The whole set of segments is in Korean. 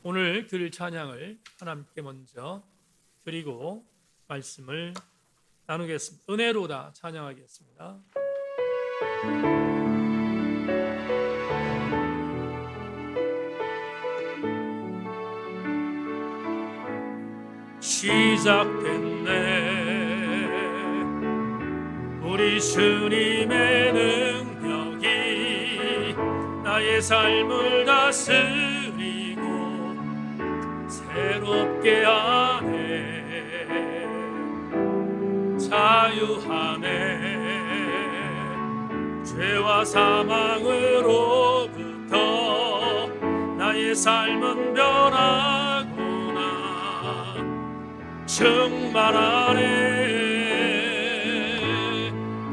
오늘 드릴 찬양을 하나님께 먼저 드리고 말씀을 나누겠습니다. 은혜로다 찬양하겠습니다. 시작됐네 우리 주님의 능력이 나의 삶을 다스리고 새롭게 하네 자유하네 죄와 사망으로부터 나의 삶은 변하구나 충만하네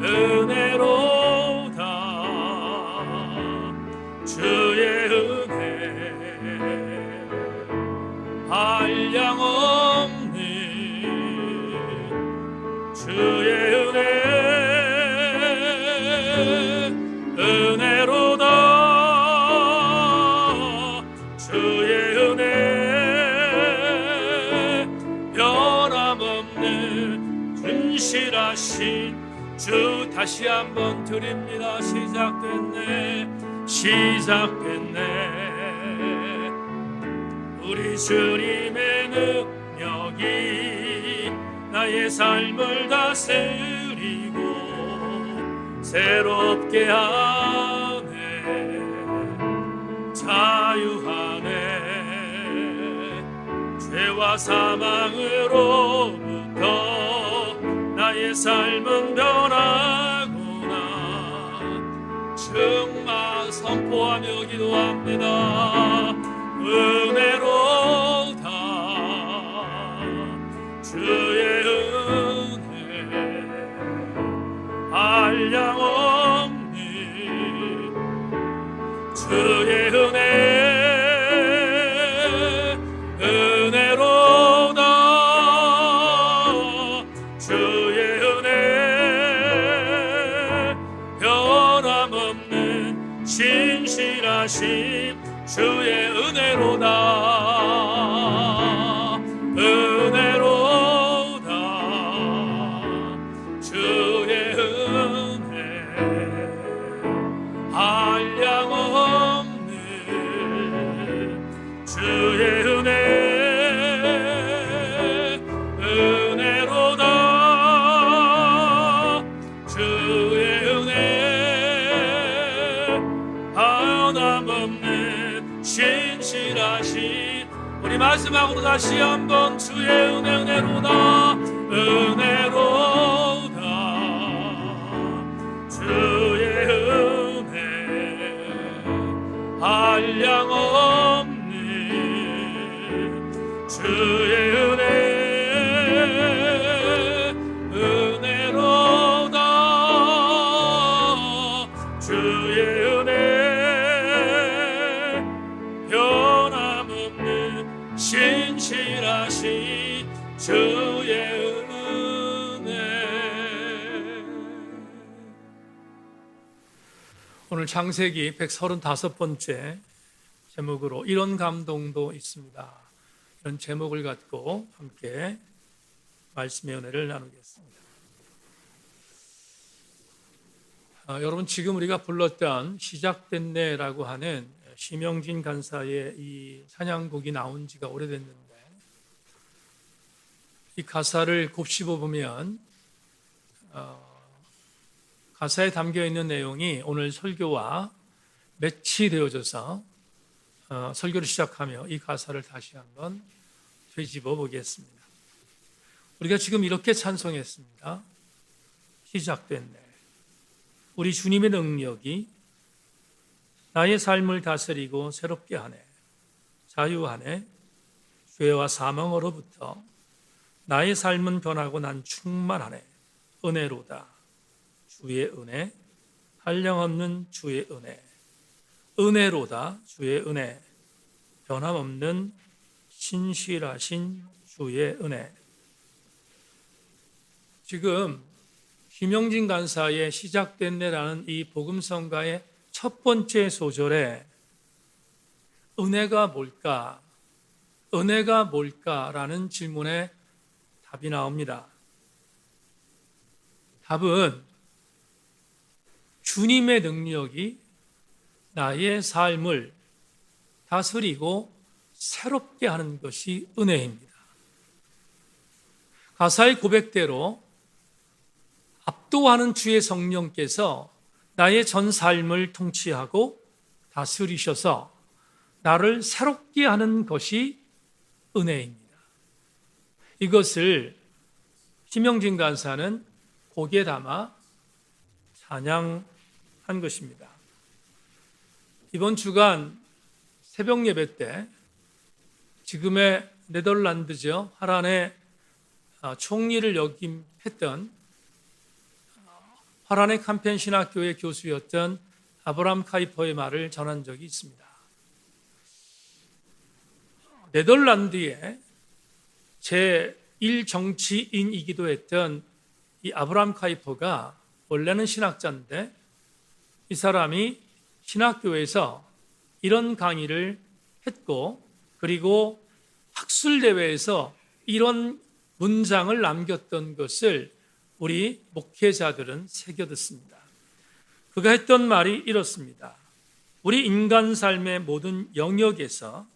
은혜로다 주의 은혜 한량없는 주의 은혜 은혜로다 주의 은혜 변함없는 진실하신 주 다시 한번 드립니다. 시작됐네 우리 주님의 능력이 나의 삶을 다스리고 새롭게 하네 자유하네 죄와 사망으로부터 나의 삶은 변하구나 정말 선포하며 기도합니다. 은혜로다 주의 은혜 한량없는 주의 은혜 은혜로다 주의 은혜 변함없는 진실하심 주의 은혜로다 은혜로다 주의 은혜 한량없는 주의 은혜 은혜로다 주의 은혜 변함없는 신실하신 우리 마지막으로 다시 한번 주의 은혜로다 은혜로다 주의 은혜 한량없는 주의 은혜 은혜로다 주의 은혜 변함없는 신실하신 주의 은혜. 오늘 창세기 135번째 제목으로 이런 감동도 있습니다. 이런 제목을 갖고 함께 말씀의 은혜를 나누겠습니다. 여러분 지금 우리가 불렀던 시작됐네라고 하는 심영진 간사의 이 찬양곡이 나온 지가 오래됐는데 이 가사를 곱씹어 보면 가사에 담겨 있는 내용이 오늘 설교와 매치되어져서 설교를 시작하며 이 가사를 다시 한번 되짚어 보겠습니다. 우리가 지금 이렇게 찬송했습니다. 시작됐네. 우리 주님의 능력이 나의 삶을 다스리고 새롭게 하네. 자유하네. 죄와 사망으로부터 나의 삶은 변하고 난 충만하네. 은혜로다. 주의 은혜. 한량없는 주의 은혜. 은혜로다. 주의 은혜. 변함없는 신실하신 주의 은혜. 지금 김영진 간사의 시작됐네라는 이 복음성가의 첫 번째 소절에 은혜가 뭘까? 은혜가 뭘까라는 질문에 답이 나옵니다. 답은 주님의 능력이 나의 삶을 다스리고 새롭게 하는 것이 은혜입니다. 가사의 고백대로 압도하는 주의 성령께서 나의 전 삶을 통치하고 다스리셔서 나를 새롭게 하는 것이 은혜입니다. 이것을 심영진 간사는 곡에 담아 찬양한 것입니다. 이번 주간 새벽 예배 때 지금의 네덜란드죠. 하란의 총리를 역임했던 하란의 캄펜 신학교의 교수였던 아브라함 카이퍼의 말을 전한 적이 있습니다. 네덜란드의 제1정치인이기도 했던 이 아브라함 카이퍼가 원래는 신학자인데 이 사람이 신학교에서 이런 강의를 했고 그리고 학술대회에서 이런 문장을 남겼던 것을 우리 목회자들은 새겨듣습니다. 그가 했던 말이 이렇습니다. 우리 인간 삶의 모든 영역에서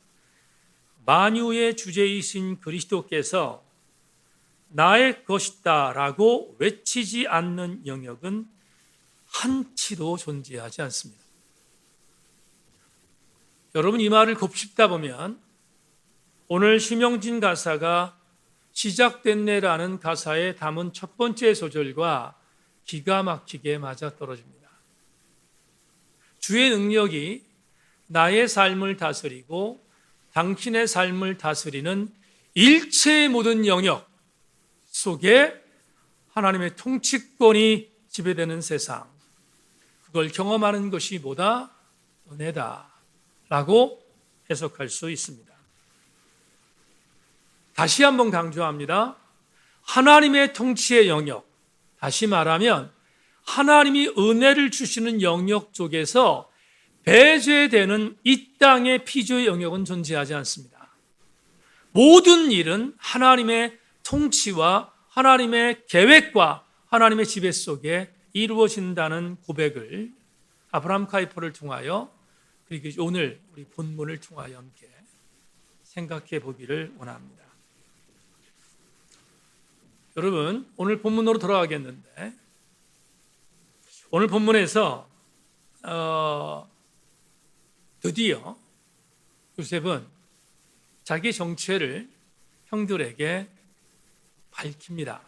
만유의 주제이신 그리스도께서 나의 것이다 라고 외치지 않는 영역은 한치도 존재하지 않습니다. 여러분 이 말을 곱씹다 보면 오늘 심영진 가사가 시작됐네라는 가사에 담은 첫 번째 소절과 기가 막히게 맞아떨어집니다. 주의 능력이 나의 삶을 다스리고 당신의 삶을 다스리는 일체의 모든 영역 속에 하나님의 통치권이 지배되는 세상, 그걸 경험하는 것이 뭐다? 은혜다라고 해석할 수 있습니다. 다시 한번 강조합니다. 하나님의 통치의 영역, 다시 말하면 하나님이 은혜를 주시는 영역 쪽에서 배제되는 이 땅의 피조의 영역은 존재하지 않습니다. 모든 일은 하나님의 통치와 하나님의 계획과 하나님의 지배 속에 이루어진다는 고백을 아브라함 카이퍼를 통하여 그리고 오늘 우리 본문을 통하여 함께 생각해 보기를 원합니다. 여러분 오늘 본문으로 돌아가겠는데 오늘 본문에서 드디어 요셉은 자기 정체를 형들에게 밝힙니다.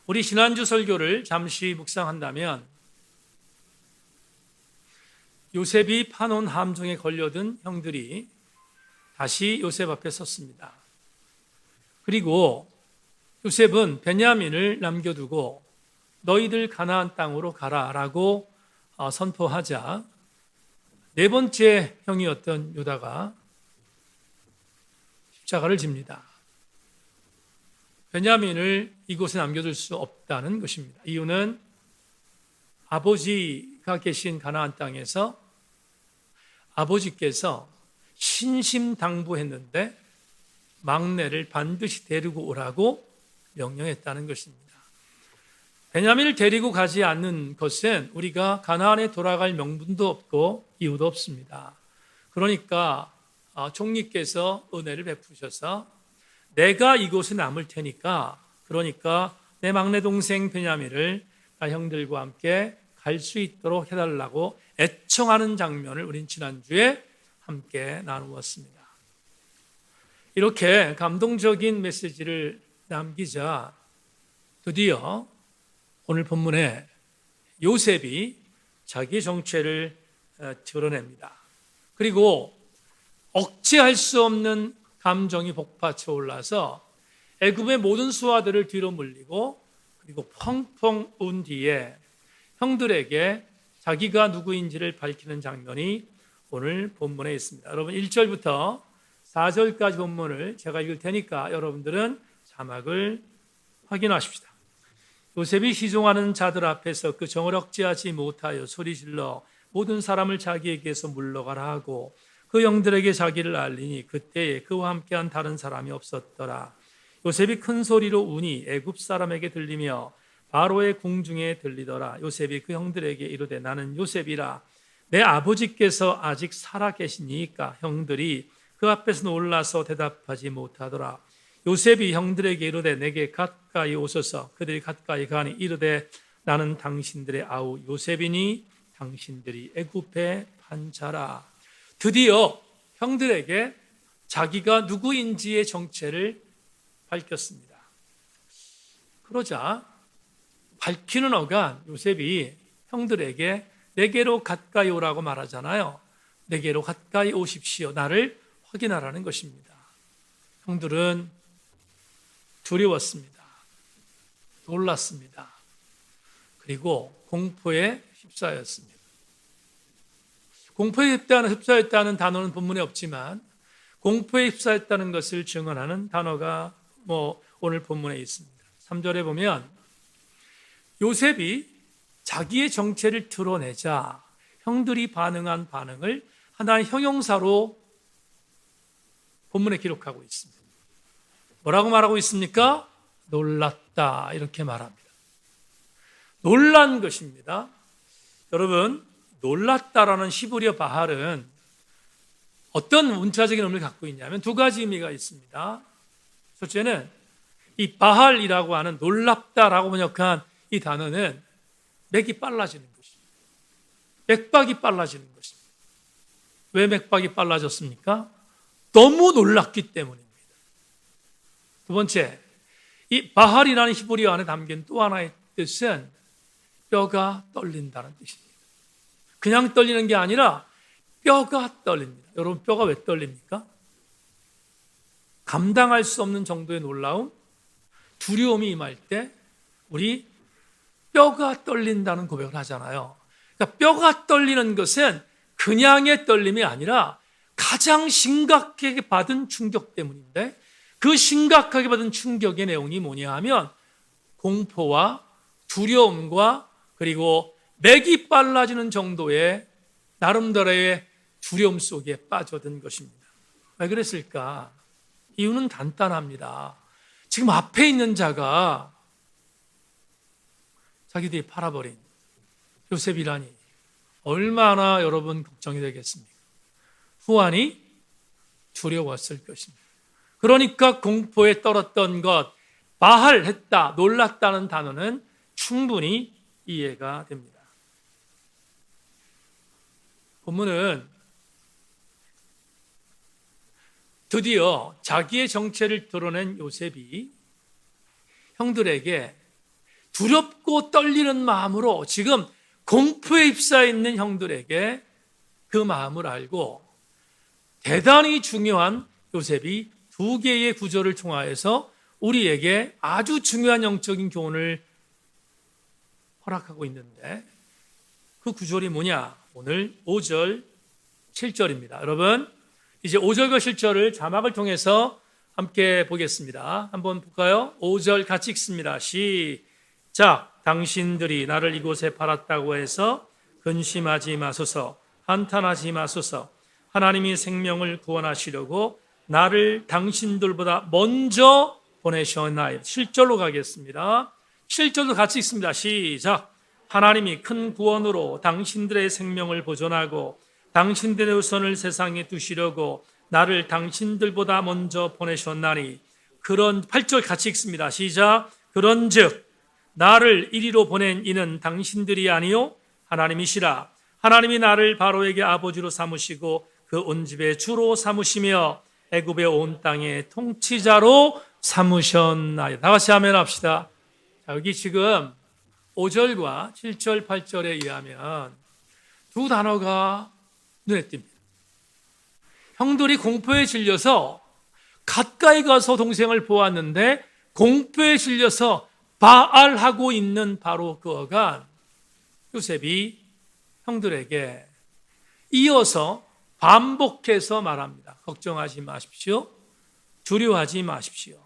우리 지난주 설교를 잠시 묵상한다면 요셉이 파놓은 함정에 걸려든 형들이 다시 요셉 앞에 섰습니다. 그리고 요셉은 베냐민을 남겨두고 너희들 가나안 땅으로 가라라고 선포하자 네 번째 형이었던 유다가 십자가를 집니다. 베냐민을 이곳에 남겨둘 수 없다는 것입니다. 이유는 아버지가 계신 가나안 땅에서 아버지께서 신심당부했는데 막내를 반드시 데리고 오라고 명령했다는 것입니다. 베냐민을 데리고 가지 않는 것은 우리가 가나안에 돌아갈 명분도 없고 이유도 없습니다. 그러니까 총리께서 은혜를 베푸셔서 내가 이곳에 남을 테니까 그러니까 내 막내 동생 베냐민을 형들과 함께 갈 수 있도록 해달라고 애청하는 장면을 우린 지난주에 함께 나누었습니다. 이렇게 감동적인 메시지를 남기자 드디어 오늘 본문에 요셉이 자기 정체를 드러냅니다. 그리고 억제할 수 없는 감정이 복받쳐 올라서 애굽의 모든 수하들을 뒤로 물리고 그리고 펑펑 운 뒤에 형들에게 자기가 누구인지를 밝히는 장면이 오늘 본문에 있습니다. 여러분 1절부터 4절까지 본문을 제가 읽을 테니까 여러분들은 자막을 확인하십시다. 요셉이 시종하는 자들 앞에서 그 정을 억제하지 못하여 소리질러 모든 사람을 자기에게서 물러가라 하고 그 형들에게 자기를 알리니 그때에 그와 함께한 다른 사람이 없었더라. 요셉이 큰 소리로 우니 애굽 사람에게 들리며 바로의 궁중에 들리더라. 요셉이 그 형들에게 이르되 나는 요셉이라. 내 아버지께서 아직 살아 계시니까 형들이 그 앞에서 놀라서 대답하지 못하더라. 요셉이 형들에게 이르되 내게 가까이 오소서. 그들이 가까이 가니 이르되 나는 당신들의 아우 요셉이니 당신들이 애굽에 판자라. 드디어 형들에게 자기가 누구인지의 정체를 밝혔습니다. 그러자 밝히는 어간 요셉이 형들에게 내게로 가까이 오라고 말하잖아요. 내게로 가까이 오십시오. 나를 확인하라는 것입니다. 형들은 두려웠습니다. 놀랐습니다. 그리고 공포에 휩싸였습니다. 공포에 휩싸였다는 단어는 본문에 없지만 공포에 휩싸였다는 것을 증언하는 단어가 오늘 본문에 있습니다. 3절에 보면 요셉이 자기의 정체를 드러내자 형들이 반응한 반응을 하나의 형용사로 본문에 기록하고 있습니다. 뭐라고 말하고 있습니까? 놀랐다 이렇게 말합니다. 놀란 것입니다. 여러분, 놀랐다라는 히브리어 바할은 어떤 문자적인 의미를 갖고 있냐면 두 가지 의미가 있습니다. 첫째는 이 바할이라고 하는 놀랍다라고 번역한 이 단어는 맥이 빨라지는 것입니다. 맥박이 빨라지는 것입니다. 왜 맥박이 빨라졌습니까? 너무 놀랐기 때문입니다. 두 번째, 이 바할이라는 히브리어 안에 담긴 또 하나의 뜻은 뼈가 떨린다는 뜻입니다. 그냥 떨리는 게 아니라 뼈가 떨립니다. 여러분, 뼈가 왜 떨립니까? 감당할 수 없는 정도의 놀라움, 두려움이 임할 때 우리 뼈가 떨린다는 고백을 하잖아요. 그러니까 뼈가 떨리는 것은 그냥의 떨림이 아니라 가장 심각하게 받은 충격 때문인데 그 심각하게 받은 충격의 내용이 뭐냐 하면 공포와 두려움과 그리고 맥이 빨라지는 정도의 나름대로의 두려움 속에 빠져든 것입니다. 왜 그랬을까? 이유는 간단합니다. 지금 앞에 있는 자가 자기들이 팔아버린 요셉이라니 얼마나 여러분 걱정이 되겠습니까? 후환이 두려웠을 것입니다. 그러니까 공포에 떨었던 것, 바할했다, 놀랐다는 단어는 충분히 이해가 됩니다. 본문은 드디어 자기의 정체를 드러낸 요셉이 형들에게 두렵고 떨리는 마음으로 지금 공포에 휩싸여 있는 형들에게 그 마음을 알고 대단히 중요한 요셉이 두 개의 구절을 통하여서 우리에게 아주 중요한 영적인 교훈을 허락하고 있는데 그 구절이 뭐냐? 오늘 5절, 7절입니다. 여러분, 이제 5절과 7절을 자막을 통해서 함께 보겠습니다. 한번 볼까요? 5절 같이 읽습니다. 시작. 당신들이 나를 이곳에 팔았다고 해서 근심하지 마소서, 한탄하지 마소서. 하나님이 생명을 구원하시려고 나를 당신들보다 먼저 보내셨나이다. 7절로 가겠습니다. 7절도 같이 읽습니다. 시작. 하나님이 큰 구원으로 당신들의 생명을 보존하고 당신들의 우선을 세상에 두시려고 나를 당신들보다 먼저 보내셨나니 그런 8절 같이 읽습니다. 시작. 그런즉 나를 이리로 보낸 이는 당신들이 아니요 하나님이시라. 하나님이 나를 바로에게 아버지로 삼으시고 그 온 집의 주로 삼으시며 애굽의 온 땅의 통치자로 삼으셨나이다. 다 같이 아멘 합시다. 자, 여기 지금 5절과 7절, 8절에 의하면 두 단어가 눈에 띕니다. 형들이 공포에 질려서 가까이 가서 동생을 보았는데 공포에 질려서 바알하고 있는 바로 그 어간 요셉이 형들에게 이어서 반복해서 말합니다. 걱정하지 마십시오. 두려워하지 마십시오.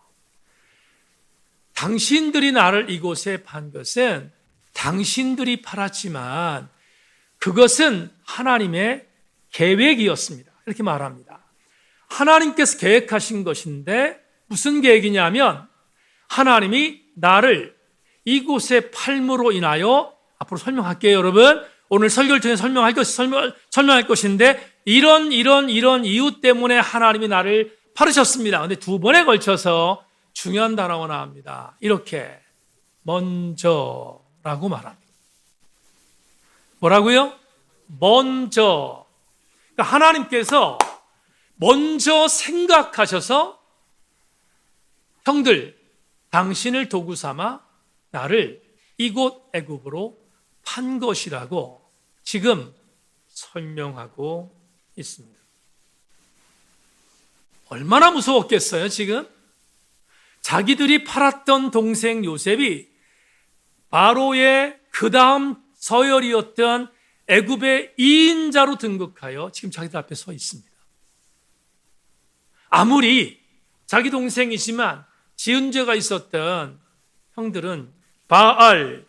당신들이 나를 이곳에 판 것은 당신들이 팔았지만 그것은 하나님의 계획이었습니다. 그렇게 말합니다. 하나님께서 계획하신 것인데 무슨 계획이냐면 하나님이 나를 이곳에 팔므로 인하여, 앞으로 설명할게요, 여러분. 오늘 설교를 통해 설명할 것인데 이런 이유 때문에 하나님이 나를 파르셨습니다. 근데 두 번에 걸쳐서 중요한 단어가 나옵니다. 이렇게 먼저라고 말합니다. 뭐라고요? 먼저. 그러니까 하나님께서 먼저 생각하셔서 형들, 당신을 도구 삼아 나를 이곳 애굽으로 판 것이라고 지금 설명하고 있습니다. 얼마나 무서웠겠어요, 지금? 자기들이 팔았던 동생 요셉이 바로의 그 다음 서열이었던 애굽의 2인자로 등극하여 지금 자기들 앞에 서 있습니다. 아무리 자기 동생이지만 지은 죄가 있었던 형들은 바알,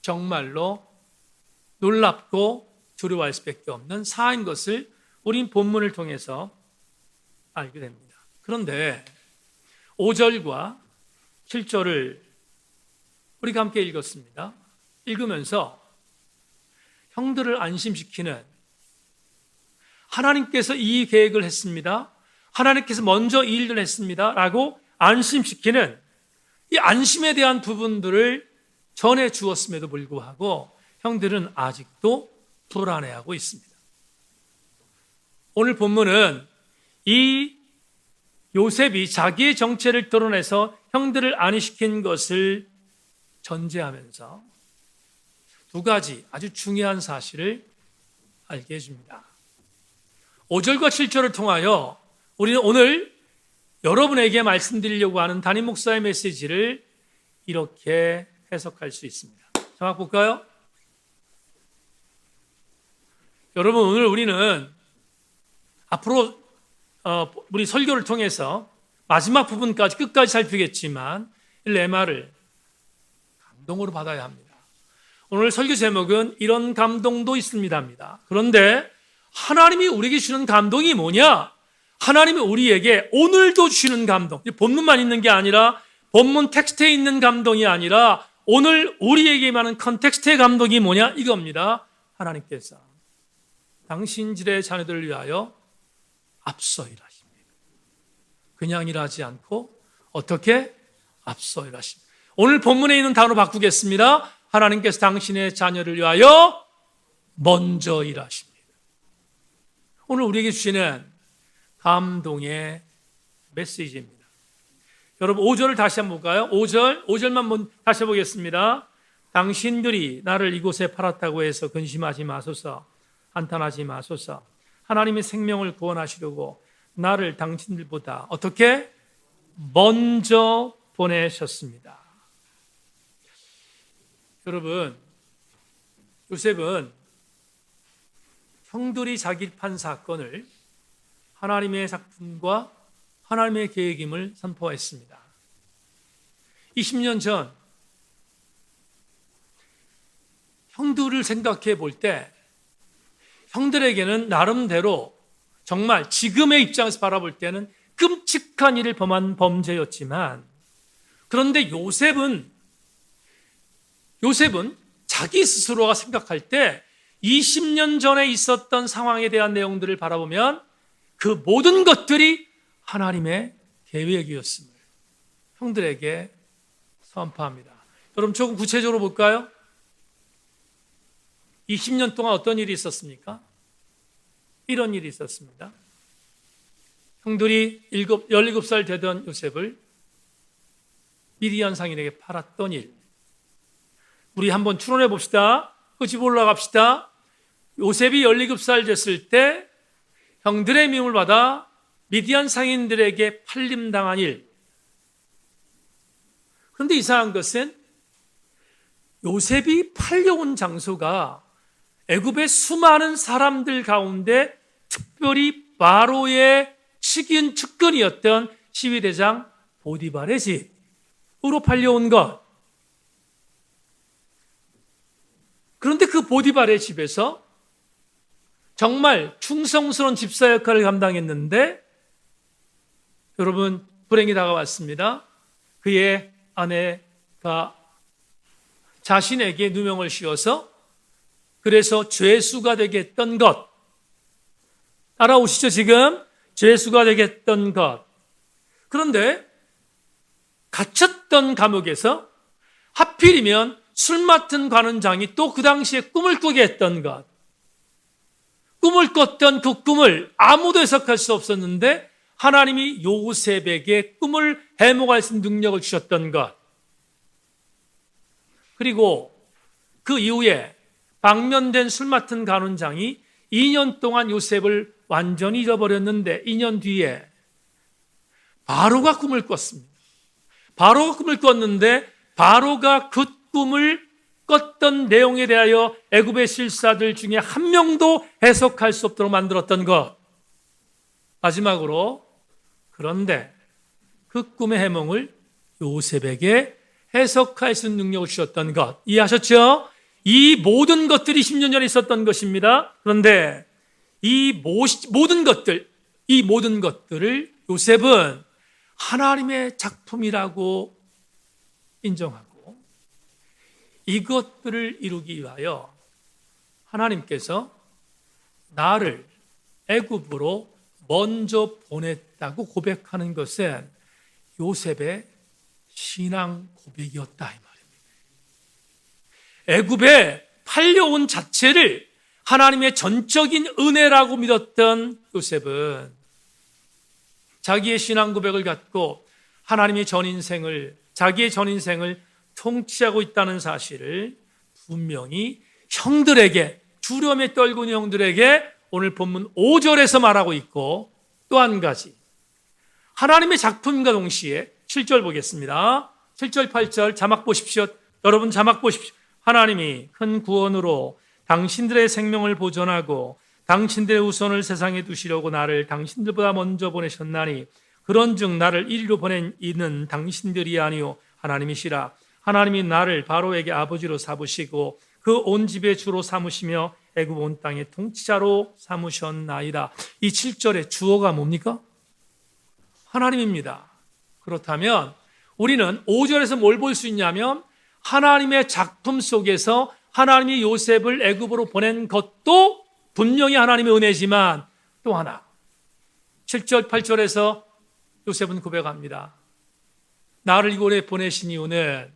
정말로 놀랍고 두려워할 수밖에 없는 사인 것을 우린 본문을 통해서 알게 됩니다. 그런데 5절과 7절을 우리가 함께 읽었습니다. 읽으면서 형들을 안심시키는, 하나님께서 이 계획을 했습니다, 하나님께서 먼저 이 일을 했습니다 라고 안심시키는 이 안심에 대한 부분들을 전해 주었음에도 불구하고 형들은 아직도 불안해하고 있습니다. 오늘 본문은 이 요셉이 자기의 정체를 드러내서 형들을 안심시킨 것을 전제하면서 두 가지 아주 중요한 사실을 알게 해줍니다. 5절과 7절을 통하여 우리는 오늘 여러분에게 말씀드리려고 하는 담임 목사의 메시지를 이렇게 해석할 수 있습니다. 자막 볼까요? 여러분, 오늘 우리는 앞으로 우리 설교를 통해서 마지막 부분까지 끝까지 살피겠지만 이 레마를 감동으로 받아야 합니다. 오늘 설교 제목은 이런 감동도 있습니다입니다. 그런데 하나님이 우리에게 주는 감동이 뭐냐? 하나님이 우리에게 오늘도 주시는 감동, 본문만 있는 게 아니라 본문 텍스트에 있는 감동이 아니라 오늘 우리에게 임하는 컨텍스트의 감동이 뭐냐? 이겁니다. 하나님께서 당신들의 자녀들을 위하여 앞서 일하십니다. 그냥 일하지 않고 어떻게? 앞서 일하십니다. 오늘 본문에 있는 단어로 바꾸겠습니다. 하나님께서 당신의 자녀를 위하여 먼저 일하십니다. 오늘 우리에게 주시는 감동의 메시지입니다. 여러분 5절을 다시 한번 볼까요? 5절만 다시 해보겠습니다. 당신들이 나를 이곳에 팔았다고 해서 근심하지 마소서, 한탄하지 마소서. 하나님의 생명을 구원하시려고 나를 당신들보다 어떻게? 먼저 보내셨습니다. 여러분, 요셉은 형들이 자기를 판 사건을 하나님의 작품과 하나님의 계획임을 선포했습니다. 20년 전 형들을 생각해 볼 때 형들에게는 나름대로 정말 지금의 입장에서 바라볼 때는 끔찍한 일을 범한 범죄였지만, 그런데 요셉은 자기 스스로가 생각할 때 20년 전에 있었던 상황에 대한 내용들을 바라보면 그 모든 것들이 하나님의 계획이었음을 형들에게 선포합니다. 여러분 조금 구체적으로 볼까요? 20년 동안 어떤 일이 있었습니까? 이런 일이 있었습니다. 형들이 17살 되던 요셉을 미디안 상인에게 팔았던 일. 우리 한번 추론해 봅시다. 그 집 올라갑시다. 요셉이 17살 됐을 때 형들의 미움을 받아 미디안 상인들에게 팔림당한 일. 그런데 이상한 것은 요셉이 팔려온 장소가 애굽의 수많은 사람들 가운데 특별히 바로의 측근이었던 시위대장 보디발의 집으로 팔려온 것. 그런데 그 보디발의 집에서 정말 충성스러운 집사 역할을 감당했는데 여러분 불행이 다가왔습니다. 그의 아내가 자신에게 누명을 씌워서 그래서 죄수가 되게 했던 것. 따라오시죠 지금? 죄수가 되게 했던 것. 그런데 갇혔던 감옥에서 하필이면 술 맡은 관원장이 또 그 당시에 꿈을 꾸게 했던 것. 꿈을 꿨던 그 꿈을 아무도 해석할 수 없었는데 하나님이 요셉에게 꿈을 해몽할 수 있는 능력을 주셨던 것. 그리고 그 이후에 방면된 술 맡은 간원장이 2년 동안 요셉을 완전히 잃어버렸는데 2년 뒤에 바로가 꿈을 꿨습니다. 바로가 꿈을 꿨는데 바로가 그 꿈을 꿨던 내용에 대하여 애굽의 실사들 중에 한 명도 해석할 수 없도록 만들었던 것. 마지막으로 그런데 그 꿈의 해몽을 요셉에게 해석할 수 있는 능력을 주셨던 것. 이해하셨죠? 이 모든 것들이 10년 전에 있었던 것입니다. 그런데 이 모든 것들을 요셉은 하나님의 작품이라고 인정하고 이것들을 이루기 위하여 하나님께서 나를 애굽으로 먼저 보냈다고 고백하는 것은 요셉의 신앙 고백이었다 이 말입니다. 애굽에 팔려온 자체를 하나님의 전적인 은혜라고 믿었던 요셉은 자기의 신앙 고백을 갖고 하나님의 자기의 전 인생을 통치하고 있다는 사실을 분명히 형들에게, 두려움에 떨고 있는 형들에게 오늘 본문 5절에서 말하고 있고, 또 한 가지 하나님의 작품과 동시에 7절 보겠습니다. 7절 8절 자막 보십시오. 여러분 자막 보십시오. 하나님이 큰 구원으로 당신들의 생명을 보존하고 당신들의 후손을 세상에 두시려고 나를 당신들보다 먼저 보내셨나니 그런즉 나를 이리로 보낸 이는 당신들이 아니요 하나님이시라. 하나님이 나를 바로에게 아버지로 삼으시고 그 온 집의 주로 삼으시며 애굽 온 땅의 통치자로 삼으셨나이다. 이 7절의 주어가 뭡니까? 하나님입니다. 그렇다면 우리는 5절에서 뭘 볼 수 있냐면 하나님의 작품 속에서 하나님이 요셉을 애굽으로 보낸 것도 분명히 하나님의 은혜지만 또 하나 7절 8절에서 요셉은 고백합니다. 나를 이곳에 보내신 이유는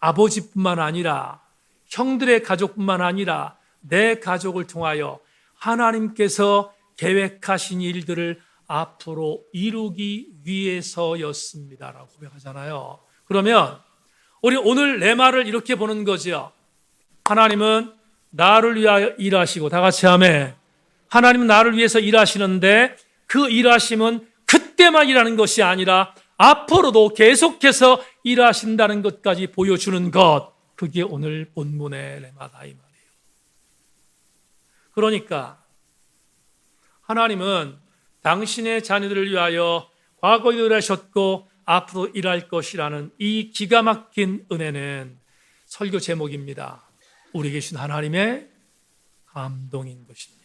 아버지뿐만 아니라 형들의 가족뿐만 아니라 내 가족을 통하여 하나님께서 계획하신 일들을 앞으로 이루기 위해서였습니다라고 고백하잖아요. 그러면 우리 오늘 내 말을 이렇게 보는 거죠. 하나님은 나를 위하여 일하시고, 다 같이 아멘. 하나님은 나를 위해서 일하시는데 그 일하심은 그때만 일하는 것이 아니라 앞으로도 계속해서 일하신다는 것까지 보여주는 것, 그게 오늘 본문의 레마다 이 말이에요. 그러니까 하나님은 당신의 자녀들을 위하여 과거에 일하셨고 앞으로 일할 것이라는 이 기가 막힌 은혜는 설교 제목입니다. 우리에게 주신 하나님의 감동인 것입니다.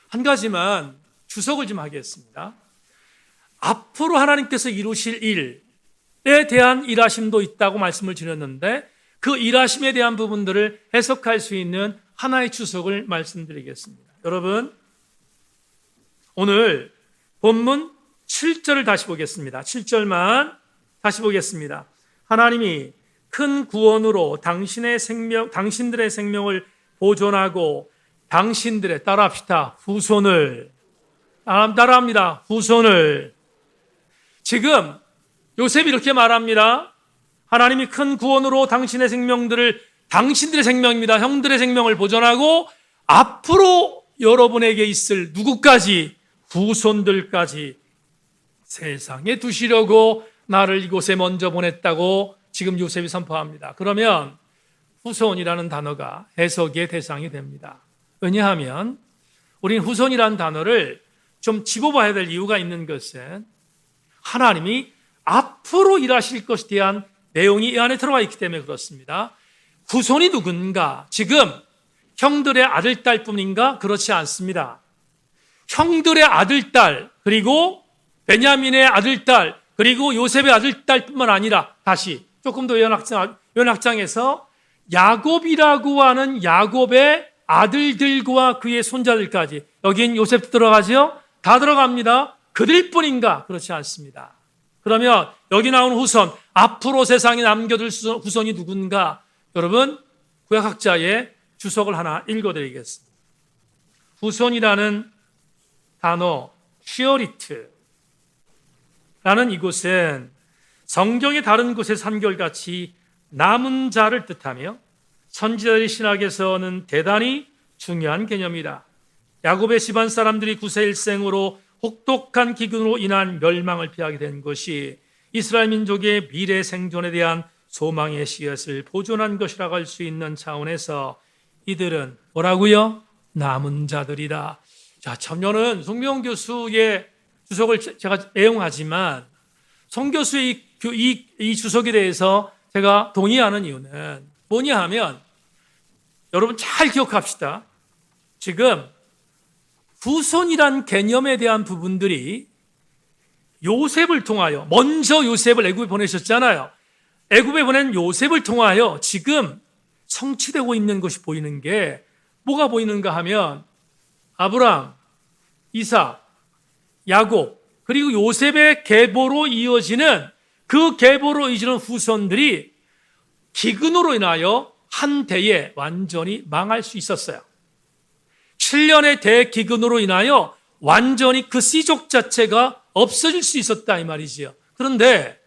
한 가지만 주석을 좀 하겠습니다. 앞으로 하나님께서 이루실 일에 대한 일하심도 있다고 말씀을 드렸는데 그 일하심에 대한 부분들을 해석할 수 있는 하나의 주석을 말씀드리겠습니다. 여러분, 오늘 본문 7절을 다시 보겠습니다. 7절만 다시 보겠습니다. 하나님이 큰 구원으로 당신들의 생명을 보존하고 당신들의, 따라합시다, 후손을, 따라합니다, 후손을. 지금 요셉이 이렇게 말합니다. 하나님이 큰 구원으로 당신의 생명들을, 당신들의 생명입니다, 형들의 생명을 보존하고 앞으로 여러분에게 있을 누구까지, 후손들까지 세상에 두시려고 나를 이곳에 먼저 보냈다고 지금 요셉이 선포합니다. 그러면 후손이라는 단어가 해석의 대상이 됩니다. 왜냐하면 우리는 후손이라는 단어를 좀 집어봐야 될 이유가 있는 것은 하나님이 앞으로 일하실 것에 대한 내용이 이 안에 들어가 있기 때문에 그렇습니다. 후손이 누군가, 지금 형들의 아들, 딸뿐인가? 그렇지 않습니다. 형들의 아들, 딸, 그리고 베냐민의 아들, 딸, 그리고 요셉의 아들, 딸뿐만 아니라 다시 조금 더 연락장에서 야곱이라고 하는 야곱의 아들들과 그의 손자들까지, 여긴 요셉도 들어가죠? 다 들어갑니다. 그들뿐인가? 그렇지 않습니다. 그러면 여기 나오는 후손, 앞으로 세상에 남겨둘 후손이 누군가? 여러분, 구약학자의 주석을 하나 읽어드리겠습니다. 후손이라는 단어, 시어리트라는 이곳은 성경의 다른 곳의 한결같이 남은 자를 뜻하며 선지자들의 신학에서는 대단히 중요한 개념이다. 야곱의 집안 사람들이 구세일생으로 혹독한 기근으로 인한 멸망을 피하게 된 것이 이스라엘 민족의 미래 생존에 대한 소망의 씨앗을 보존한 것이라고 할 수 있는 차원에서 이들은 뭐라고요? 남은 자들이다. 자, 참여는 송명훈 교수의 주석을 제가 애용하지만 송 교수의 이 주석에 대해서 제가 동의하는 이유는 뭐냐 하면 여러분 잘 기억합시다. 지금 후손이란 개념에 대한 부분들이 요셉을 통하여, 먼저 요셉을 애굽에 보내셨잖아요. 애굽에 보낸 요셉을 통하여 지금 성취되고 있는 것이 보이는 게 뭐가 보이는가 하면 아브라함, 이삭, 야곱, 그리고 요셉의 계보로 이어지는 그 계보로 이어지는 후손들이 기근으로 인하여 한 대에 완전히 망할 수 있었어요. 7년의 대기근으로 인하여 완전히 그 씨족 자체가 없어질 수 있었다 이 말이지요. 그런데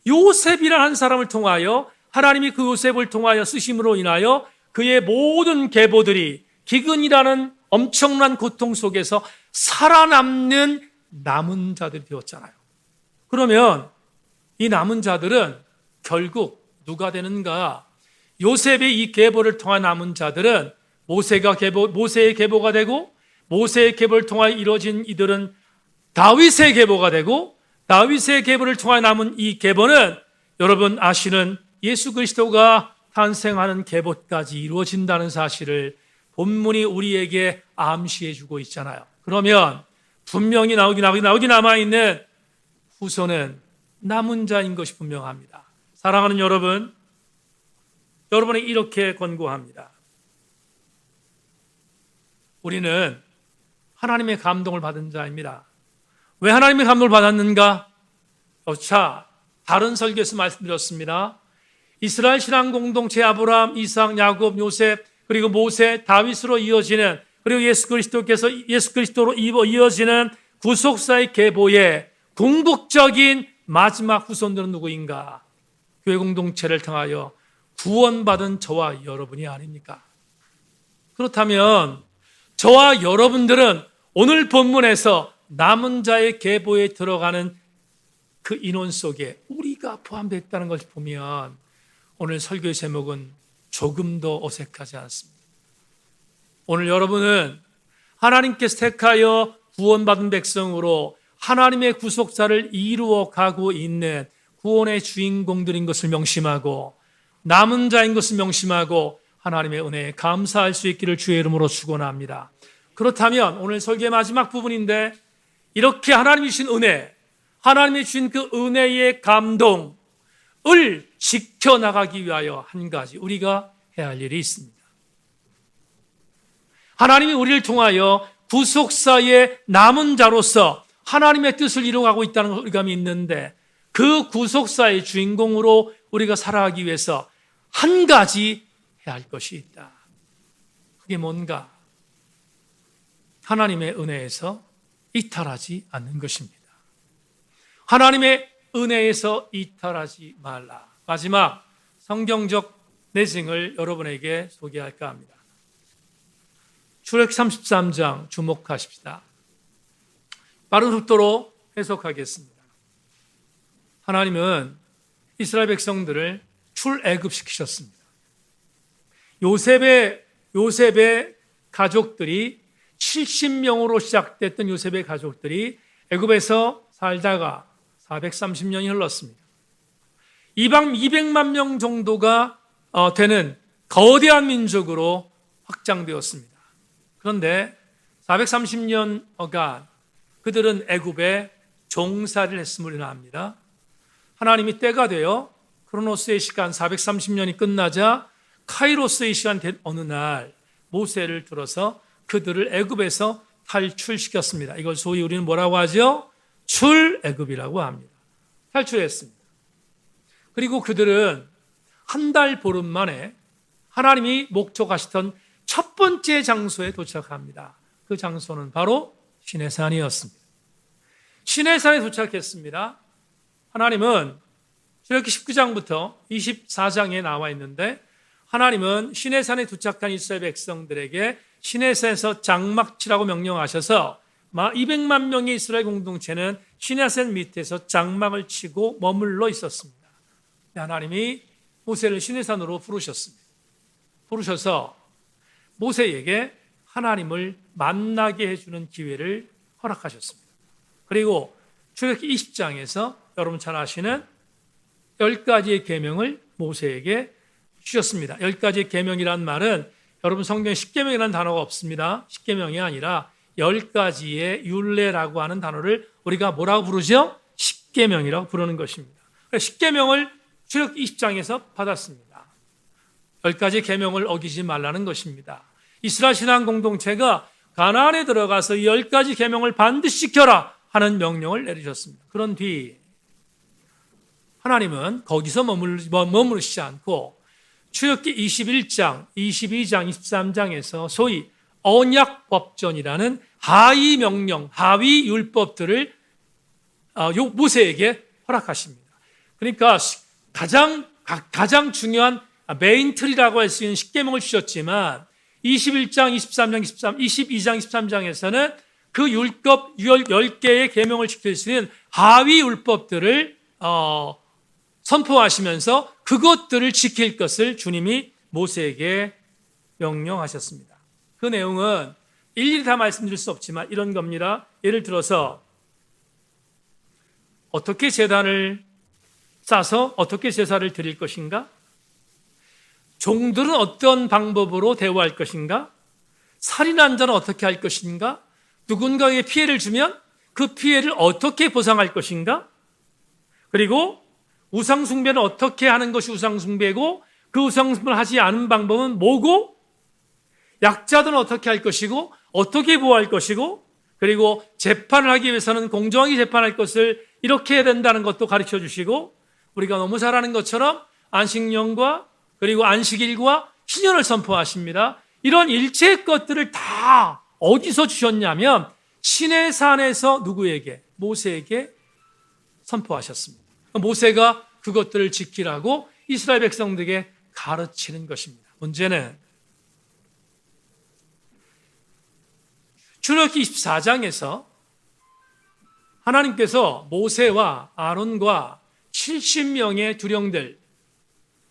요셉이라는 한 사람을 통하여 하나님이 그 요셉을 통하여 쓰심으로 인하여 그의 모든 계보들이 기근이라는 엄청난 고통 속에서 살아남는 남은 자들이 되었잖아요. 그러면 이 남은 자들은 결국 누가 되는가? 요셉의 이 계보를 통한 남은 자들은 모세의 계보가 되고, 모세의 계보를 통하여 이루어진 이들은 다윗의 계보가 되고, 다윗의 계보를 통하여 남은 이 계보는 여러분 아시는 예수 그리스도가 탄생하는 계보까지 이루어진다는 사실을 본문이 우리에게 암시해 주고 있잖아요. 그러면 분명히 나오기 남아있는 후손은 남은 자인 것이 분명합니다. 사랑하는 여러분, 여러분에게 이렇게 권고합니다. 우리는 하나님의 감동을 받은 자입니다. 왜 하나님의 감동을 받았는가? 자, 다른 설교에서 말씀드렸습니다. 이스라엘 신앙 공동체 아브라함, 이삭, 야곱, 요셉, 그리고 모세, 다윗으로 이어지는, 그리고 예수 그리스도로 이어지는 구속사의 계보의 궁극적인 마지막 후손들은 누구인가? 교회 공동체를 통하여 구원받은 저와 여러분이 아닙니까? 그렇다면 저와 여러분들은 오늘 본문에서 남은 자의 계보에 들어가는 그 인원 속에 우리가 포함되어 있다는 것을 보면 오늘 설교의 제목은 조금 더 어색하지 않습니다. 오늘 여러분은 하나님께서 택하여 구원받은 백성으로 하나님의 구속사를 이루어 가고 있는 구원의 주인공들인 것을 명심하고 남은 자인 것을 명심하고 하나님의 은혜에 감사할 수 있기를 주의 이름으로 축원합니다. 그렇다면 오늘 설교의 마지막 부분인데 이렇게 하나님이 주신 은혜, 하나님이 주신 그 은혜의 감동을 지켜나가기 위하여 한 가지 우리가 해야 할 일이 있습니다. 하나님이 우리를 통하여 구속사의 남은 자로서 하나님의 뜻을 이루어가고 있다는 걸 우리가 믿는데 그 구속사의 주인공으로 우리가 살아가기 위해서 한 가지 해야 할 것이 있다. 그게 뭔가? 하나님의 은혜에서 이탈하지 않는 것입니다. 하나님의 은혜에서 이탈하지 말라. 마지막 성경적 내증을 여러분에게 소개할까 합니다. 출애굽기 33장 주목하십시다. 빠른 속도로 해석하겠습니다. 하나님은 이스라엘 백성들을 출애굽시키셨습니다. 요셉의 가족들이 70명으로 시작됐던 요셉의 가족들이 애굽에서 살다가 430년이 흘렀습니다. 이방 200만 명 정도가 되는 거대한 민족으로 확장되었습니다. 그런데 430년간 그들은 애굽에 종살이를 했음을 인하합니다. 하나님이 때가 되어 크로노스의 시간 430년이 끝나자 카이로스의 시간 된 어느 날 모세를 들어서 그들을 애굽에서 탈출시켰습니다. 이걸 소위 우리는 뭐라고 하죠? 출애굽이라고 합니다. 탈출했습니다. 그리고 그들은 한 달 보름 만에 하나님이 목적하시던 첫 번째 장소에 도착합니다. 그 장소는 바로 시내산이었습니다. 시내산에 도착했습니다. 하나님은 출애굽기 19장부터 24장에 나와 있는데 하나님은 시내산에 도착한 이스라엘 백성들에게 시내산에서 장막치라고 명령하셔서 200만 명의 이스라엘 공동체는 시내산 밑에서 장막을 치고 머물러 있었습니다. 하나님이 모세를 시내산으로 부르셨습니다. 부르셔서 모세에게 하나님을 만나게 해주는 기회를 허락하셨습니다. 그리고 출애굽기 20장에서 여러분 잘 아시는 10가지의 계명을 모세에게 주셨습니다. 10가지의 계명이란 말은 여러분 성경에 10계명이라는 단어가 없습니다. 10계명이 아니라 10가지의 율례라고 하는 단어를 우리가 뭐라고 부르죠? 10계명이라고 부르는 것입니다. 10계명을 출애굽기 20장에서 받았습니다. 10가지 계명을 어기지 말라는 것입니다. 이스라엘 신앙 공동체가 가나안에 들어가서 이 10가지 계명을 반드시 지켜라 하는 명령을 내리셨습니다. 그런 뒤 하나님은 거기서 머무르시지 않고 출애굽기 21장, 22장, 23장에서 소위 언약법전이라는 하위 명령, 하위 율법들을 모세에게 허락하십니다. 그러니까 가장 중요한 메인 틀이라고 할 수 있는 10계명을 주셨지만 21장, 23장, 22장, 23장에서는 그 율법 10개의 계명을 지킬 수 있는 하위 율법들을 선포하시면서 그것들을 지킬 것을 주님이 모세에게 명령하셨습니다. 그 내용은 일일이 다 말씀드릴 수 없지만 이런 겁니다. 예를 들어서 어떻게 제단을 싸서 어떻게 제사를 드릴 것인가? 종들은 어떤 방법으로 대우할 것인가? 살인한 자는 어떻게 할 것인가? 누군가에게 피해를 주면 그 피해를 어떻게 보상할 것인가? 그리고 우상숭배는 어떻게 하는 것이 우상숭배고 그 우상숭배를 하지 않은 방법은 뭐고? 약자들은 어떻게 할 것이고 어떻게 보호할 것이고 그리고 재판을 하기 위해서는 공정하게 재판할 것을 이렇게 해야 된다는 것도 가르쳐 주시고 우리가 너무 잘 아는 것처럼 안식년과 그리고 안식일과 신년을 선포하십니다. 이런 일체의 것들을 다 어디서 주셨냐면 시내산에서 누구에게? 모세에게 선포하셨습니다. 모세가 그것들을 지키라고 이스라엘 백성들에게 가르치는 것입니다. 문제는 출애굽기 24장에서 하나님께서 모세와 아론과 70명의 두령들,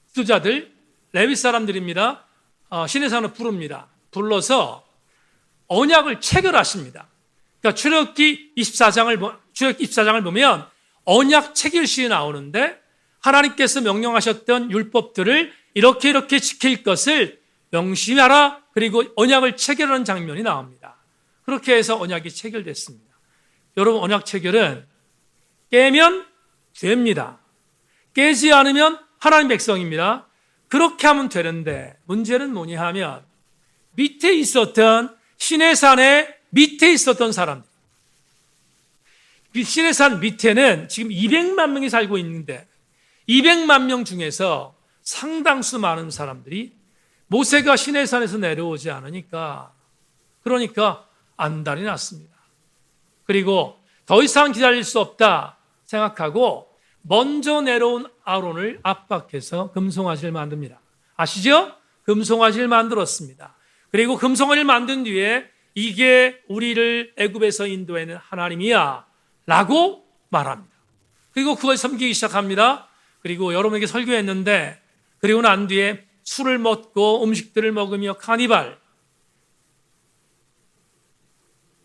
지도자들, 레위 사람들입니다. 시내산으로 부릅니다. 불러서 언약을 체결하십니다. 그러니까 출애굽기 24장을 보면 언약 체결식이 나오는데 하나님께서 명령하셨던 율법들을 이렇게 지킬 것을 명심하라. 그리고 언약을 체결하는 장면이 나옵니다. 그렇게 해서 언약이 체결됐습니다. 여러분 언약 체결은 깨면 됩니다. 깨지 않으면 하나님 백성입니다. 그렇게 하면 되는데 문제는 뭐냐 하면 밑에 있었던 시내산의 밑에 있었던 사람들, 시내산 밑에는 지금 200만 명이 살고 있는데 200만 명 중에서 상당수 많은 사람들이 모세가 시내산에서 내려오지 않으니까 그러니까 안달이 났습니다. 그리고 더 이상 기다릴 수 없다 생각하고 먼저 내려온 아론을 압박해서 금송아지를 만듭니다. 아시죠? 금송아지를 만들었습니다. 그리고 금송아지를 만든 뒤에 이게 우리를 애굽에서 인도해낸 하나님이야 라고 말합니다. 그리고 그걸 섬기기 시작합니다. 그리고 여러분에게 설교했는데 그리고 난 뒤에 술을 먹고 음식들을 먹으며 카니발,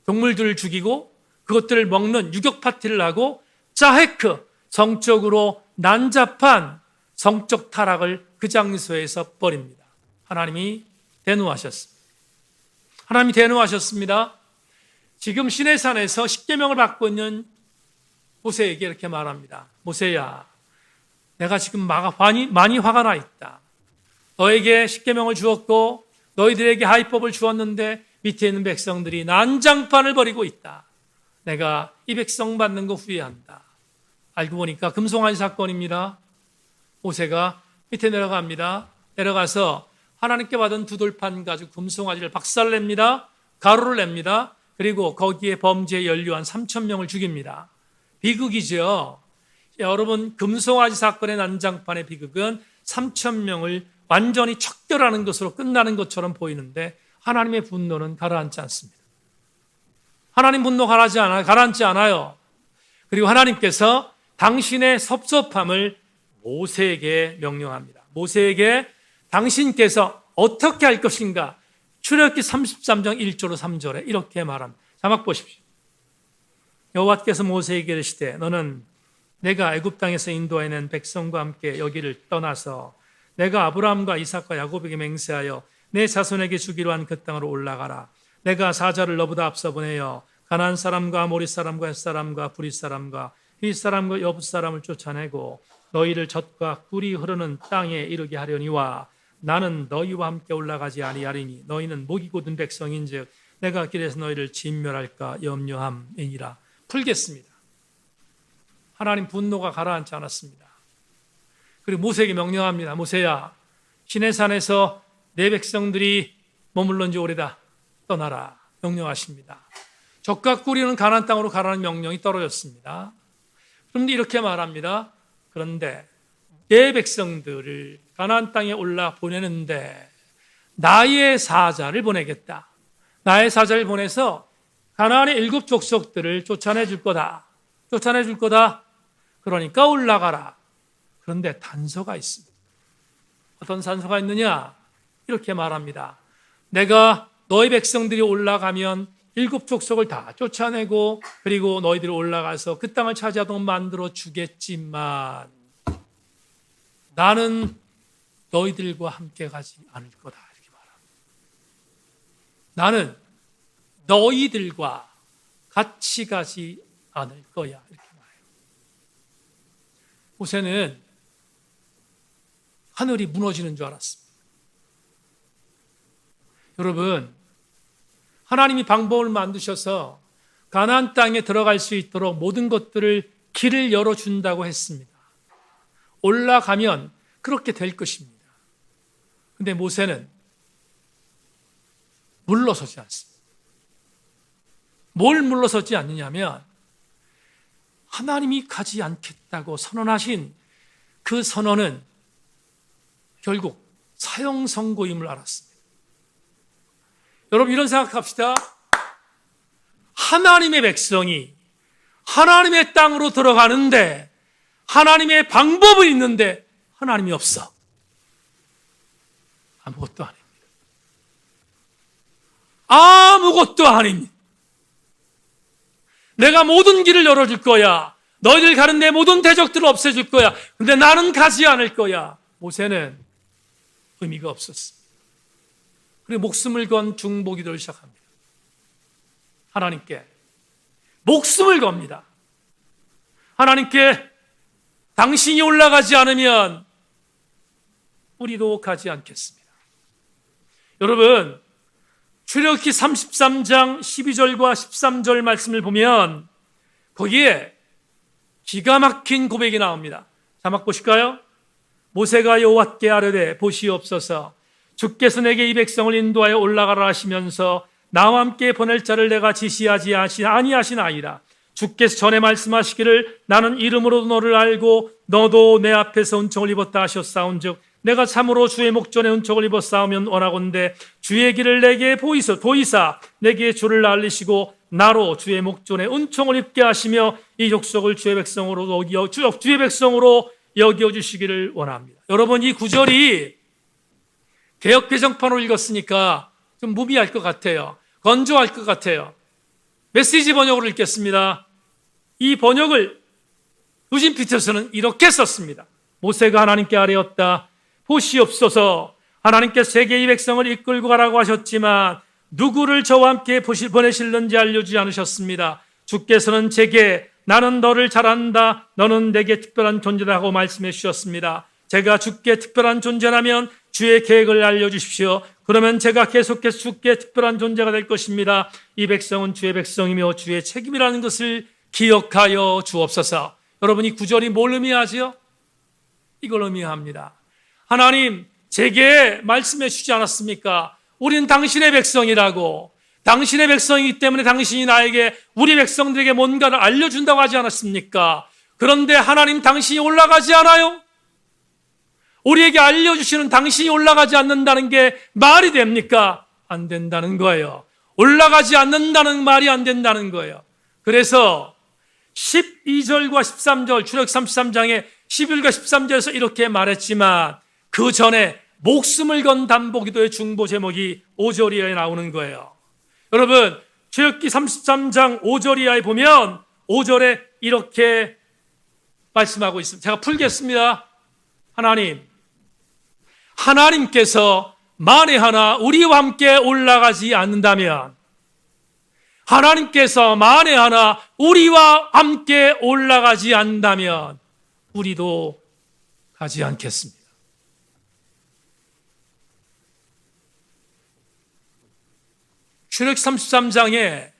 동물들을 죽이고 그것들을 먹는 유격 파티를 하고 자헤크, 성적으로 난잡한 성적 타락을 그 장소에서 벌입니다. 하나님이 대노하셨습니다. 하나님이 대노하셨습니다. 지금 시내산에서 십계명을 받고 있는 모세에게 이렇게 말합니다. 모세야, 내가 지금 많이 화가 나 있다. 너에게 십계명을 주었고 너희들에게 하위법을 주었는데 밑에 있는 백성들이 난장판을 벌이고 있다. 내가 이 백성 받는 거 후회한다. 알고 보니까 금송아지 사건입니다. 모세가 밑에 내려갑니다. 내려가서 하나님께 받은 두 돌판 가지고 금송아지를 박살냅니다. 가루를 냅니다. 그리고 거기에 범죄에 연루한 3,000명을 죽입니다. 비극이죠. 여러분, 금송아지 사건의 난장판의 비극은 3,000명을 완전히 척결하는 것으로 끝나는 것처럼 보이는데 하나님의 분노는 가라앉지 않습니다. 하나님 분노 가라앉지 않아요. 그리고 하나님께서 당신의 섭섭함을 모세에게 명령합니다. 모세에게 당신께서 어떻게 할 것인가? 출애굽기 33장 1절로 3절에 이렇게 말합니다. 자막 보십시오. 여호와께서 모세에게 이르시되 너는 내가 애굽 땅에서 인도해낸 백성과 함께 여기를 떠나서 내가 아브라함과 이삭과 야곱에게 맹세하여 내 자손에게 주기로 한 그 땅으로 올라가라. 내가 사자를 너보다 앞서 보내어 가나안 사람과 아모리 사람과 헷 사람과 브릿 사람과 히 사람과 여붓 사람을 쫓아내고 너희를 젖과 꿀이 흐르는 땅에 이르게 하려니와 나는 너희와 함께 올라가지 아니하리니 너희는 목이 곧은 백성인즉 내가 길에서 너희를 진멸할까 염려함이니라. 풀겠습니다. 하나님 분노가 가라앉지 않았습니다. 그리고 모세에게 명령합니다. 모세야, 시내산에서 내 백성들이 머물러 지 오래다. 떠나라. 명령하십니다. 젖과 꿀이는 가나안 땅으로 가라는 명령이 떨어졌습니다. 그런데 이렇게 말합니다. 그런데 내 백성들을 가나안 땅에 올라 보내는데 나의 사자를 보내겠다. 나의 사자를 보내서 가나안의 7 족속들을 쫓아내 줄 거다. 쫓아내 줄 거다. 그러니까 올라가라. 그런데 단서가 있습니다. 어떤 단서가 있느냐? 이렇게 말합니다. 내가 너희 백성들이 올라가면 7 족속을 다 쫓아내고 그리고 너희들이 올라가서 그 땅을 차지하도록 만들어 주겠지만 나는 너희들과 함께 가지 않을 거다. 이렇게 말합니다. 나는 너희들과 같이 가지 않을 거야. 이렇게 말해요. 모세는 하늘이 무너지는 줄 알았습니다. 여러분, 하나님이 방법을 만드셔서 가나안 땅에 들어갈 수 있도록 모든 것들을 길을 열어준다고 했습니다. 올라가면 그렇게 될 것입니다. 그런데 모세는 물러서지 않습니다. 뭘 물러서지 않느냐면 하나님이 가지 않겠다고 선언하신 그 선언은 결국 사형 선고임을 알았습니다. 여러분, 이런 생각합시다. 하나님의 백성이 하나님의 땅으로 들어가는데 하나님의 방법은 있는데 하나님이 없어. 아무것도 아닙니다. 아무것도 아닙니다. 내가 모든 길을 열어줄 거야. 너희들 가는 내 모든 대적들을 없애줄 거야. 근데 나는 가지 않을 거야. 모세는 의미가 없었습니다. 그리고 목숨을 건 중보기도를 시작합니다. 하나님께 목숨을 겁니다. 하나님께 당신이 올라가지 않으면 우리도 가지 않겠습니다. 여러분, 출애굽기 33장 12절과 13절 말씀을 보면 거기에 기가 막힌 고백이 나옵니다. 자막 보실까요? 모세가 여호와께 아뢰되 보시옵소서 주께서 내게 이 백성을 인도하여 올라가라 하시면서 나와 함께 보낼 자를 내가 지시하지 아니하시나이다. 주께서 전에 말씀하시기를 나는 이름으로 너를 알고 너도 내 앞에서 은총을 입었다 하셨사온즉 내가 참으로 주의 목전에 은총을 입었사오면 원하건대 주의 길을 내게 보이사 내게 주를 알리시고 나로 주의 목전에 은총을 입게 하시며 이 족속을 주의 백성으로 여겨 주시기를 원합니다. 여러분, 이 구절이 개역 개정판으로 읽었으니까 좀 무비할 것 같아요. 건조할 것 같아요. 메시지 번역으로 읽겠습니다. 이 번역을 유진 피터스는 이렇게 썼습니다. 모세가 하나님께 아뢰었다. 보시옵소서 하나님께서 세계의 백성을 이끌고 가라고 하셨지만 누구를 저와 함께 보내실는지 알려주지 않으셨습니다. 주께서는 제게 나는 너를 잘 안다, 너는 내게 특별한 존재라고 말씀해 주셨습니다. 제가 주께 특별한 존재라면 주의 계획을 알려주십시오. 그러면 제가 계속해서 주께 특별한 존재가 될 것입니다. 이 백성은 주의 백성이며 주의 책임이라는 것을 기억하여 주옵소서. 여러분, 이 구절이 뭘 의미하지요? 이걸 의미합니다. 하나님, 제게 말씀해 주지 않았습니까? 우린 당신의 백성이라고. 당신의 백성이기 때문에 당신이 나에게, 우리 백성들에게 뭔가를 알려준다고 하지 않았습니까? 그런데 하나님, 당신이 올라가지 않아요? 우리에게 알려주시는 당신이 올라가지 않는다는 게 말이 됩니까? 안 된다는 거예요. 올라가지 않는다는 말이 안 된다는 거예요. 그래서 12절과 13절, 출애굽기 33장에 11과 13절에서 이렇게 말했지만 그 전에 목숨을 건 담보기도의 중보 제목이 5절 이하에 나오는 거예요. 여러분, 출애굽기 33장 5절 이하에 보면 5절에 이렇게 말씀하고 있습니다. 제가 풀겠습니다. 하나님께서 만에 하나 우리와 함께 올라가지 않는다면, 하나님께서 만에 하나 우리와 함께 올라가지 않는다면 우리도 가지 않겠습니다. 출애굽기 33장에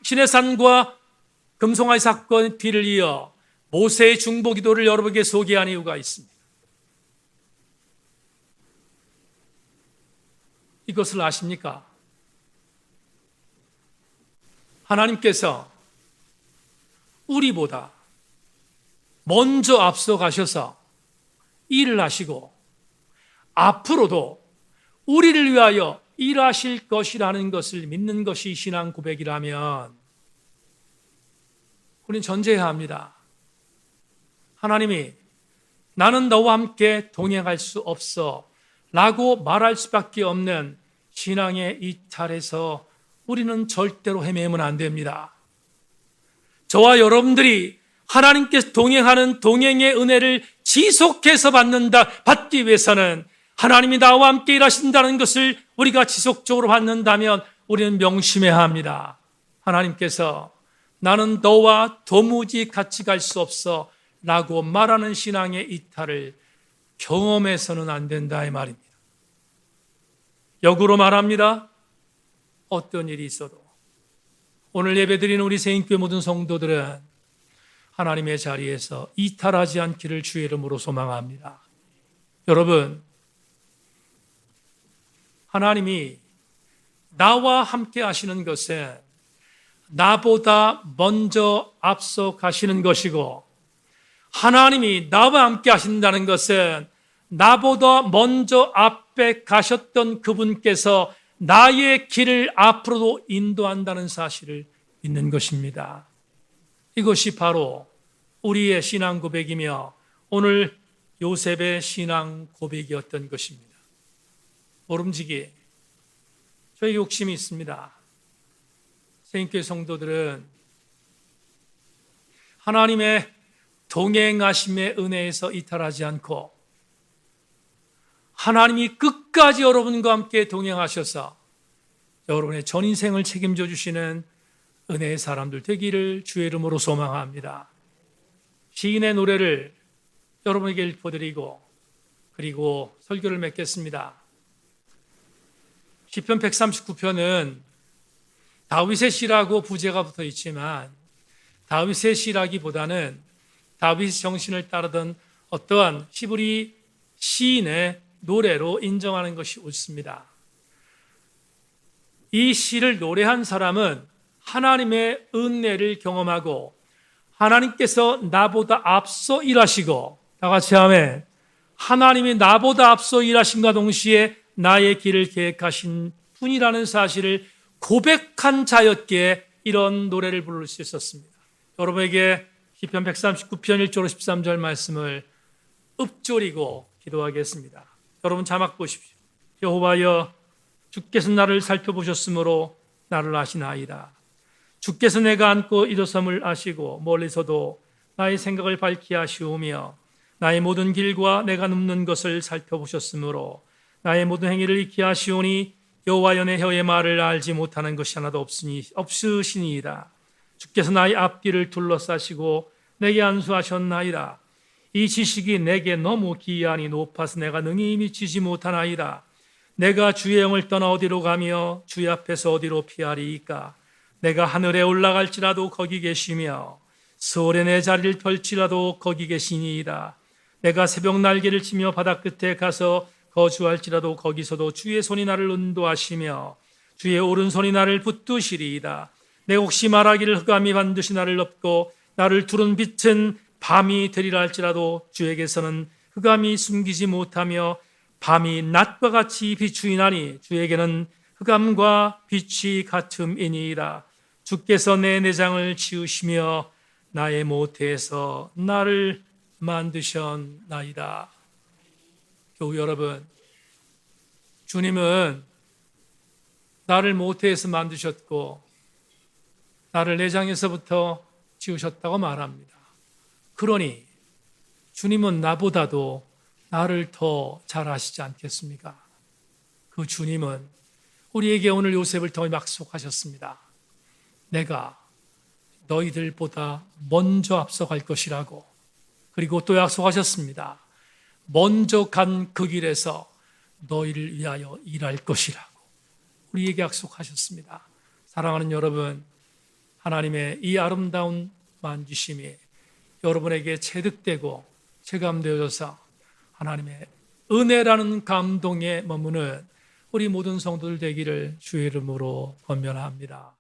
시내산과 금송아지 사건 뒤를 이어 모세의 중보 기도를 여러분에게 소개한 이유가 있습니다. 이것을 아십니까? 하나님께서 우리보다 먼저 앞서 가셔서 일을 하시고 앞으로도 우리를 위하여 일하실 것이라는 것을 믿는 것이 신앙 고백이라면 우리는 전제해야 합니다. 하나님이 나는 너와 함께 동행할 수 없어 라고 말할 수밖에 없는 신앙의 이탈에서 우리는 절대로 헤매면 안 됩니다. 저와 여러분들이 하나님께서 동행하는 동행의 은혜를 지속해서 받기 위해서는 하나님이 나와 함께 일하신다는 것을 우리가 지속적으로 받는다면 우리는 명심해야 합니다. 하나님께서 나는 너와 도무지 같이 갈 수 없어 라고 말하는 신앙의 이탈을 경험해서는 안 된다 이 말입니다. 역으로 말합니다. 어떤 일이 있어도 오늘 예배드리는 우리 새인교회 모든 성도들은 하나님의 자리에서 이탈하지 않기를 주의 이름으로 소망합니다. 여러분, 하나님이 나와 함께 하시는 것은 나보다 먼저 앞서 가시는 것이고, 하나님이 나와 함께 하신다는 것은 나보다 먼저 앞에 가셨던 그분께서 나의 길을 앞으로도 인도한다는 사실을 믿는 것입니다. 이것이 바로 우리의 신앙 고백이며 오늘 요셉의 신앙 고백이었던 것입니다. 모름지기, 저에게 욕심이 있습니다. 새인교회 성도들은 하나님의 동행하심의 은혜에서 이탈하지 않고 하나님이 끝까지 여러분과 함께 동행하셔서 여러분의 전 인생을 책임져 주시는 은혜의 사람들 되기를 주의 이름으로 소망합니다. 시인의 노래를 여러분에게 읽어드리고 그리고 설교를 맺겠습니다. 시편 139편은 다윗의 시라고 부제가 붙어 있지만 다윗의 시라기보다는 다윗 정신을 따르던 어떠한 히브리 시인의 노래로 인정하는 것이 옳습니다. 이 시를 노래한 사람은 하나님의 은혜를 경험하고 하나님께서 나보다 앞서 일하시고, 다 같이 아멘. 하나님이 나보다 앞서 일하심과 동시에 나의 길을 계획하신 분이라는 사실을 고백한 자였기에 이런 노래를 부를 수 있었습니다. 여러분에게 시편 139편 1절 13절 말씀을 읊조리고 기도하겠습니다. 여러분 자막 보십시오. 여호와여, 주께서 나를 살펴보셨으므로 나를 아시나이다. 주께서 내가 앉고 일어섬을 아시고 멀리서도 나의 생각을 밝히 하시오며 나의 모든 길과 내가 눕는 것을 살펴보셨으므로 나의 모든 행위를 익히 하시오니 여호와여 내 혀의 말을 알지 못하는 것이 하나도 없으시니이다. 주께서 나의 앞뒤를 둘러싸시고 내게 안수하셨나이다. 이 지식이 내게 너무 기이하니 높아서 내가 능히 미치지 못하나이다. 내가 주의 영을 떠나 어디로 가며 주의 앞에서 어디로 피하리이까. 내가 하늘에 올라갈지라도 거기 계시며 서울에 내 자리를 펼치라도 거기 계시니이다. 내가 새벽 날개를 치며 바다 끝에 가서 거주할지라도 거기서도 주의 손이 나를 인도하시며 주의 오른손이 나를 붙드시리이다. 내가 혹시 말하기를 흑암이 반드시 나를 덮고 나를 두른 빛은 밤이 되리라 할지라도 주에게서는 흑암이 숨기지 못하며 밤이 낮과 같이 비추이나니 주에게는 흑암과 빛이 같음이니이다. 주께서 내 내장을 치우시며 나의 모태에서 나를 만드셨나이다. 교우 여러분, 주님은 나를 모태에서 만드셨고 나를 내장에서부터 지으셨다고 말합니다. 그러니 주님은 나보다도 나를 더 잘 아시지 않겠습니까? 그 주님은 우리에게 오늘 요셉을 통해 약속하셨습니다. 내가 너희들보다 먼저 앞서갈 것이라고. 그리고 또 약속하셨습니다. 먼저 간 그 길에서 너희를 위하여 일할 것이라고 우리에게 약속하셨습니다. 사랑하는 여러분, 하나님의 이 아름다운 만지심이 여러분에게 체득되고 체감되어져서 하나님의 은혜라는 감동에 머무는 우리 모든 성도들 되기를 주의 이름으로 권면합니다.